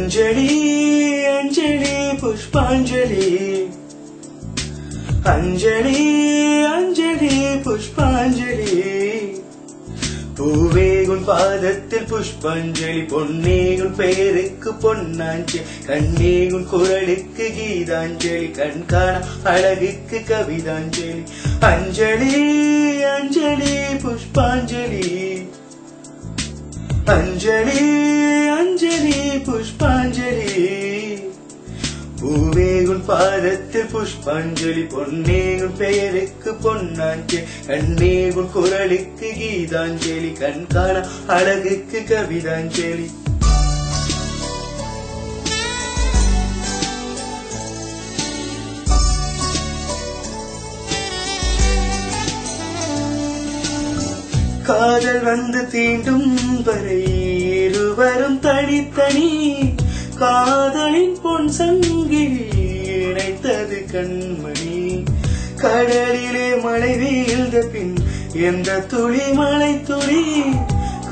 अंजलि अंजलि पुष्पांजलि अंजलि अंजलि पुष्पांजलि பூவே உன் பாதத்தில் புஷ்பாஞ்சலி பொன்னே உன் பெயருக்கு பொன்னாஞ்சலி கண்ணே உன் குரலுக்கு கீதாஞ்சலி கண்காண அழகுக்கு கவிதாஞ்சலி அஞ்சலி அஞ்சலி புஷ்பாஞ்சலி அஞ்சலி அஞ்சலி புஷ்பாஞ்சலி பூவே உன் பாதத்தில் புஷ்பாஞ்சலி பொன்னே உன் பெயருக்கு பொன்னாஞ்சலி கண்ணே உன் குரலுக்கு கீதாஞ்சலி கண்காண அழகுக்கு கவிதாஞ்சலி காதல் வந்து தீண்டும் வரை இருவரும் தனித்தனி காதலின் பொன் சங்கிலி இணைத்தது கண்மணி கடலிலே மழை வீழ்ந்த பின் எந்த துளி மழை துளி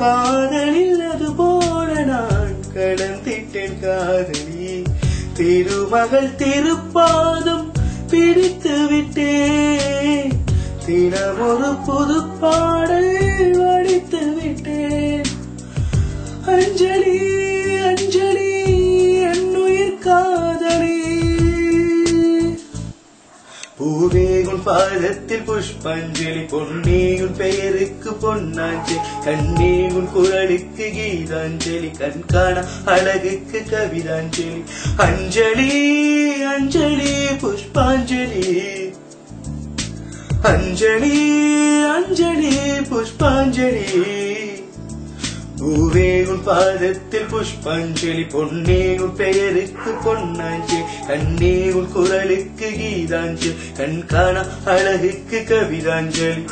காதலில் அது போல நான் கடந்திட்டேன் காதலி திருமகள் திருப்பாதம் பிடித்து விட்டேன் தினம் ஒரு புது பாடல் வடித்து விட்டேன் அஞ்சலி அஞ்சலி என்னுயிர் காதலி பூவே உன் பாதத்தில் புஷ்பாஞ்சலி பொன்னே உன் பெயருக்கு பொன்னாஞ்சலி கண்ணே உன் குரலுக்கு கீதாஞ்சலி கண்காண அழகுக்கு கவிதாஞ்சலி அஞ்சலி அஞ்சலி புஷ்பாஞ்சலி अंजलि अंजलि पुष्पांजलि பூவே உன் பாதத்தில் புஷ்பாஞ்சலி பொன்னே உன் பெயருக்கு பொன்னாஞ்சலி கண்ணே உன் குரலுக்கு கீதாஞ்சலி கண்காண அழகுக்கு கவிதாஞ்சலி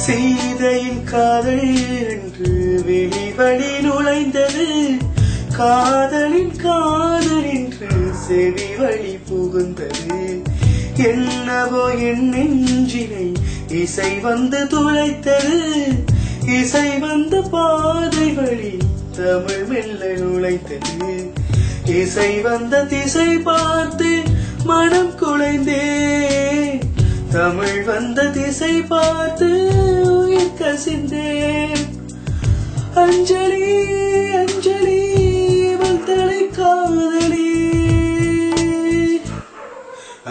சீதையின் காதல் என்று வெளிவழி நுழைந்தது காதலின் காதல் என்று செவி வழி புகுந்தது என்னவோ என் நெஞ்சினை இசை வந்து துளைத்தது இசை வந்த பாதை வழி தமிழ் மெல்ல நுழைத்தது இசை வந்த திசை பார்த்து மனம் குலைந்தேன் தமிழ் வந்த திசை பார்த்து உயிர் கசிந்தேன் அஞ்சலி அஞ்சலி வந்தலை காதலி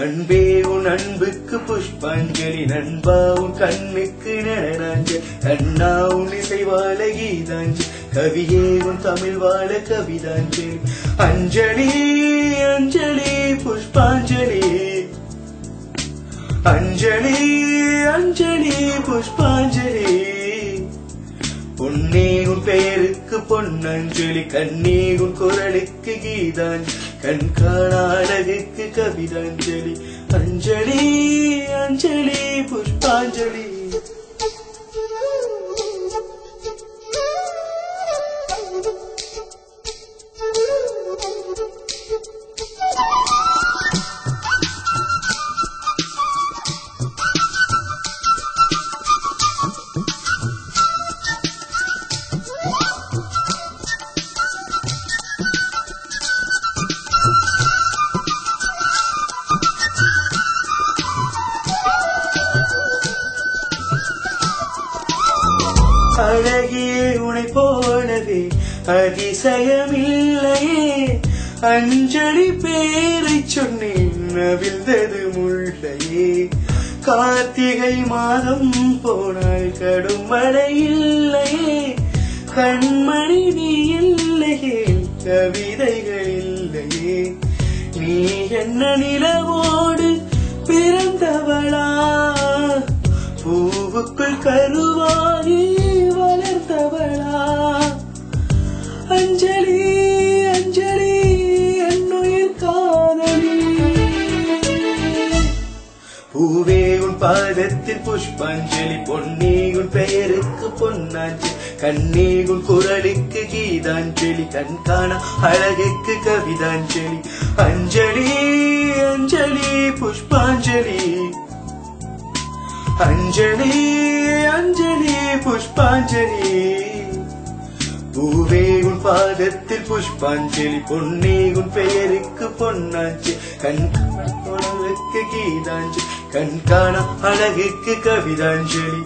அன்பே உன் அன்புக்கு புஷ்பாஞ்சலி நண்பா உன் கண்ணுக்கு நடனாஞ்சலி கண்ணா உன் இசை வாழ கீதாஞ்சலி கவியே உன் தமிழ் வாழ கவிதாஞ்சலி அஞ்சலி அஞ்சலி புஷ்பாஞ்சலி अंजलि अंजलि पुष्पांजलि பொன்னே உன் பெயருக்கு பொன்னஞ்சலி கண்ணே உன் குரலுக்கு கீதாஞ்சலி கண்காண அழகுக்கு கவிதாஞ்சலி அஞ்சலி அஞ்சலி புஷ்பாஞ்சலி அழகியே உனை போலவே அதிசயமில்லையே அஞ்சலி பேரை சொன்னேன் நவிழ்ந்தது முள்ளையே கார்த்திகை மாதம் போனால் கடும் மழை இல்லையே கண்மணி நீ இல்லையே கவிதைகள் இல்லையே நீ என்ன நிலவோடு பிறந்தவளா பூவுக்குள் கருவாகி வளர்த்தவளா அஞ்சலி அஞ்சலி என்னுயிர் காதலி. பூவே உன் பாதத்தில் புஷ்பாஞ்சலி, பொன்னே உன் பெயருக்கு பொன்னாஞ்சலி, கண்ணே உன் குரலுக்கு கீதாஞ்சலி, கண்காண அழகுக்கு கவிதாஞ்சலி. அஞ்சலி அஞ்சலி புஷ்பாஞ்சலி, அஞ்சலி அஞ்சலி புஷ்பாஞ்சலி. பூவே உன் பாதத்தில் புஷ்பாஞ்சலி, பொன்னே உன் பெயருக்கு பொன்னாஞ்சலி, கண்காண கீதாஞ்சலி, கண்காண அழகுக்கு கவிதாஞ்சலி.